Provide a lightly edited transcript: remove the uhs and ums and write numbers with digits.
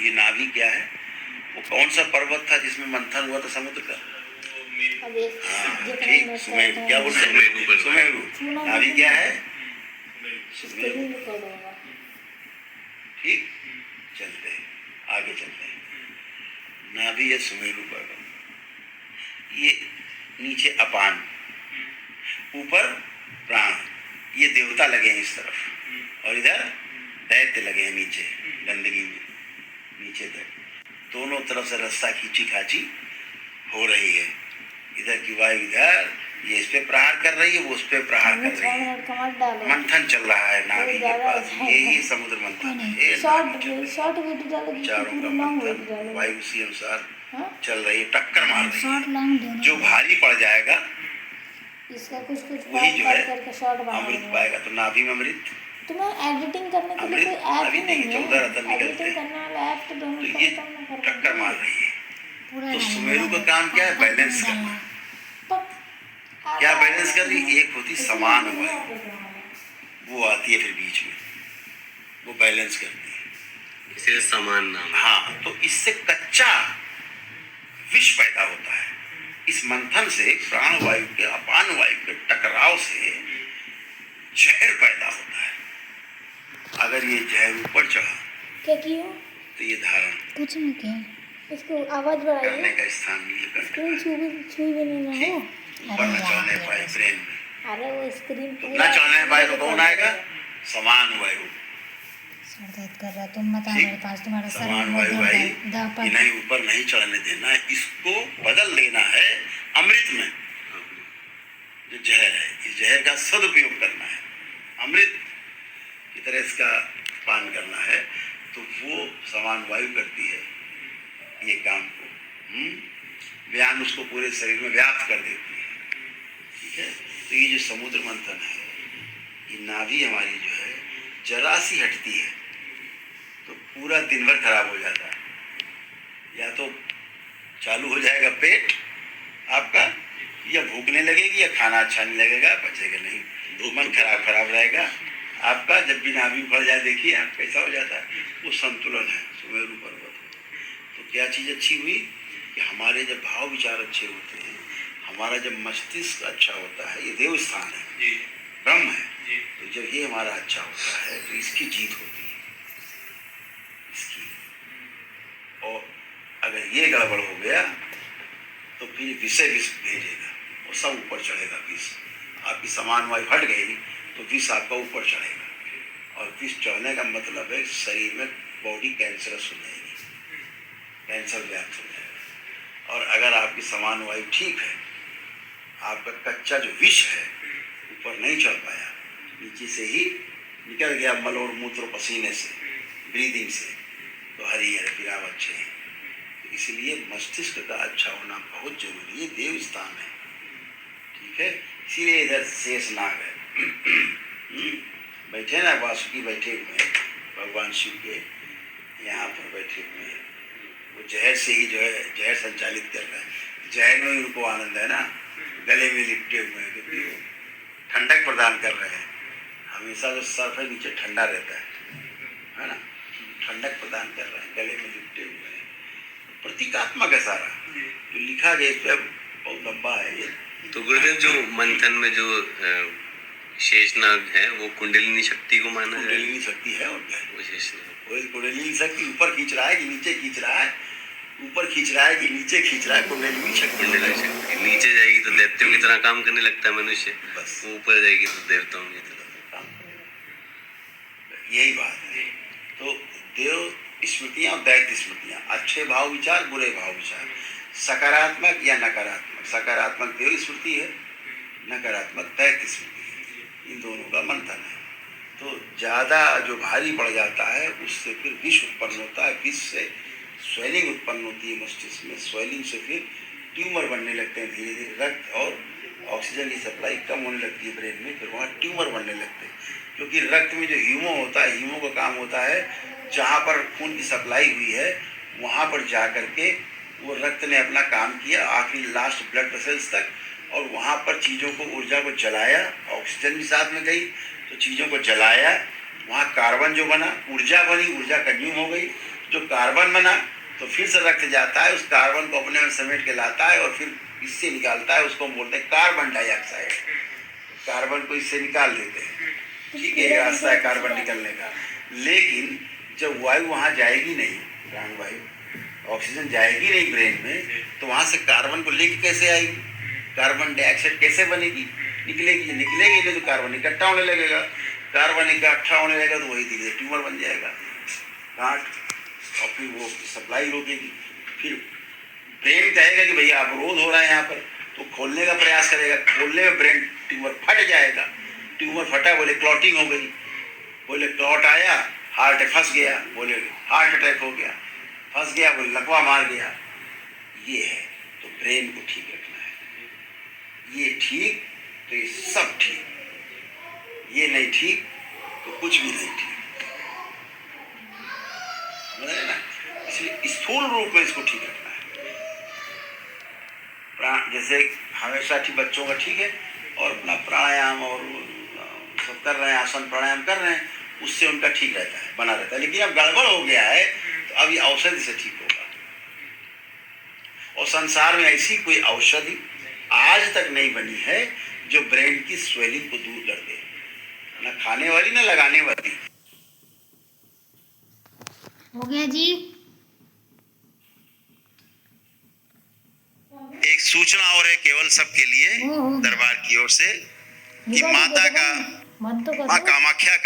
ये नाभि क्या है? वो कौन सा पर्वत था जिसमें मंथन हुआ था समुद्र का? हाँ ठीक, सुमेरु। क्या बोलते हैं? सुमेरु। नाभि क्या है? सुमेरु। ठीक, चलते हैं आगे, चलते हैं। नाभि है सुमेरु पर्वत, ये नीचे अपान, ऊपर प्राण, ये देवता लगे हैं इस तरफ, और इधर दैत्य लगे हैं नीचे गंदगी में, नीचे तक दोनों तरफ से रास्ता खींची खाची हो रही है। इधर की वायु इधर, ये इस पे प्रहार कर रही है, वो उस पे प्रहार कर रही है। मंथन चल रहा है नाभि के पास, यही समुद्र मंथन है। चारों का मंथन वायु उसी अनुसार चल रही है, टक्कर मार रही है। जो भारी पड़ जाएगा इसका कुछ वही जो है अमृत पाएगा। तो नाभि में अमृत, तो मैं एडिटिंग करने के लिए कोई ऐप ही नहीं है, 14 रत्न निकलते एडिटिंग करने वाला ऐप तो दोनों तो ये टक्कर मार रही है। तो सुमेरु का काम क्या है? बैलेंस करना। क्या बैलेंस कर रही? एक होती समान वायु, वो आती है फिर बीच में, वो बैलेंस करती है, इसे समान नाम। हाँ, तो इससे कच्चा विष पैदा होता है। इस मंथन से, प्राण वायु के अपान वायु के टकराव से जहर पैदा होता है। अगर ये जहर ऊपर चढ़ा क्या किया? तो ये धारण कुछ नहीं किया, इसको आवाज बढ़ाइए, करने का स्थान नीलकंठ स्क्रीन छुई भी नहीं ना हो। ऊपर न चढ़ने पाए ब्रेन में, अरे वो स्क्रीन न चढ़ने पाए तो कौन आएगा? समान वायु। सर दर्द कर रहा है, तुम बताओ मेरे पास, तुम्हारा सर समान वायु भाई, नहीं ऊपर नहीं चढ़ने देना है, इसको बदल देना है अमृत में। जो जहर है, इस जहर का सदुपयोग करना है, अमृत की तरह इसका पान करना है। तो वो समान वायु करती है ये काम को, व्यान उसको पूरे शरीर में व्याप्त कर देती है। ठीक है, तो ये जो समुद्र मंथन है, ये नाभि हमारी जो है जरा सी हटती है तो पूरा दिन भर खराब हो जाता है। या तो चालू हो जाएगा पेट आपका, या भूखने लगेगी, या खाना अच्छा नहीं लगेगा, पचेगा नहीं, मन खराब रहेगा आपका। जब भी नाभि उखड़ जाए, देखिए आप कैसा हो जाता है, वो संतुलन है सुमेरु पर्वत। तो क्या चीज़ अच्छी हुई कि हमारे जब भाव विचार अच्छे होते हैं, हमारा जब मस्तिष्क अच्छा होता है, ये देव स्थान है, ब्रह्म है, तो जब ये हमारा अच्छा होता है तो इसकी जीत होती है, इसकी। और अगर ये गड़बड़ हो गया तो फिर विषय विष भेजेगा, वो सब ऊपर चढ़ेगा विष। आपकी समान वायु हट गई तो विष आपका ऊपर चढ़ेगा, और विष चढ़ने का मतलब है शरीर में बॉडी कैंसरस हो जाएगी, कैंसर व्याप्त हो जाएगा। और अगर आपकी समान वायु ठीक है, आपका कच्चा जो विष है ऊपर नहीं चढ़ पाया, नीचे से ही निकल गया मल और मूत्र पसीने से, ब्रीदिंग से, तो हरी है फिर आप अच्छे हैं। तो इसलिए मस्तिष्क का अच्छा होना बहुत जरूरी है, देव स्थान है। ठीक है, इसीलिए इधर शेष नाग है बैठे ना, वासुकी बैठे हुए हैं भगवान शिव के यहाँ पर बैठे हुए हैं। वो जहर से ही जो है जहर संचालित कर रहा है, जहर में उनको आनंद है ना, गले में लिपटे हुए हैं, क्योंकि वो ठंडक प्रदान कर रहे हैं। हमेशा जो सर्फ है नीचे ठंडा रहता है ना, ठंडक प्रदान कर रहे हैं, गले में लिपटे हुए हैं। प्रतीकात्मक है सारा जो लिखा गया, इस पर बहुत लंबा है ये। तो गुरुदेव जो मंथन में जो शेषनाग है वो कुंडलिनी शक्ति को माना है? कुंडलिनी शक्ति है, और क्या है वो शेषनाग, वो कुंडलिनी शक्ति ऊपर खींच रहा है कि नीचे खींच रहा है, ऊपर खींच रहा है कि नीचे खींच रहा है, कुंडलिनी शक्ति। कुंडलिनी शक्ति नीचे जाएगी तो दैत्यों की तरह काम करने लगता है मनुष्य, बस ऊपर जाएगी तो देवताओं की तरह काम करेगा। यही बात है। तो देव स्मृतियाँ और दैत्य स्मृतियाँ, अच्छे भाव विचार, बुरे भाव विचार, सकारात्मक या नकारात्मक। सकारात्मक देव स्मृति है, नकारात्मक दैत्य स्मृति है, इन दोनों का मंथन है। तो ज़्यादा जो भारी पड़ जाता है उससे फिर विष उत्पन्न होता है, विष से स्वेलिंग उत्पन्न होती है मस्तिष्क में, स्वेलिंग से फिर ट्यूमर बनने लगते हैं धीरे धीरे, रक्त और ऑक्सीजन की सप्लाई कम होने लगती है ब्रेन में, फिर वहाँ ट्यूमर बनने लगते हैं। क्योंकि रक्त में जो हीमो होता है, हीमो का काम होता है जहाँ पर खून की सप्लाई हुई है वहाँ पर जा कर के वो रक्त ने अपना काम किया आखिरी लास्ट ब्लड वेसल्स तक, और वहाँ पर चीज़ों को, ऊर्जा को जलाया, ऑक्सीजन भी साथ में गई तो चीज़ों को जलाया, वहाँ कार्बन जो बना, ऊर्जा बनी, ऊर्जा कंज्यूम हो गई, जो कार्बन बना तो फिर से रक्त जाता है, उस कार्बन को अपने में समेट के लाता है और फिर इससे निकालता है, उसको हम बोलते हैं कार्बन डाइऑक्साइड। कार्बन को इससे निकाल देते हैं, ठीक है, एक रास्ता है कार्बन निकलने का। लेकिन जब वायु वहाँ जाएगी नहीं, प्राणवायु, ऑक्सीजन जाएगी नहीं ब्रेन में, तो वहाँ से कार्बन को लेके कैसे आएगी? कार्बन डाइऑक्साइड कैसे बनेगी? निकलेगी नहीं तो कार्बन इकट्ठा होने लगेगा, कार्बन इकट्ठा होने लगेगा तो वही धीरे ट्यूमर बन जाएगा, गांठ, और फिर वो सप्लाई रोकेगी। फिर ब्रेन कहेगा कि भैया अवरोध हो रहा है यहाँ पर, तो खोलने का प्रयास करेगा, खोलने में ब्रेन ट्यूमर फट जाएगा, ट्यूमर फटा, बोले क्लॉटिंग हो गई, बोले क्लॉट आया, हार्ट फंस गया, बोले हार्ट अटैक हो गया, फंस गया, बोले लकवा मार गया। ये है, तो ब्रेन को ठीक रखना है। ये ठीक तो ये सब ठीक, ये नहीं ठीक तो कुछ भी नहीं ठीक, समझ रहे ना? इसलिए स्थूल रूप में इसको ठीक रखना है। प्राण जैसे हमेशा ठीक बच्चों का ठीक है, और अपना प्राणायाम और सब कर रहे हैं, आसन प्राणायाम कर रहे हैं, उससे उनका ठीक रहता है, बना रहता है। लेकिन अब गड़बड़ हो गया है तो अब ये औषधि से ठीक होगा। और संसार में ऐसी कोई औषधि आज तक नहीं बनी है जो ब्रेन की स्वेलिंग को दूर कर दे, ना खाने वाली ना लगाने वाली। हो गया जी। एक सूचना और है केवल सबके लिए हो गया। दरबार की ओर से कि दिखा माता दीजिए, का, मत तो करो। माँ कामाख्या का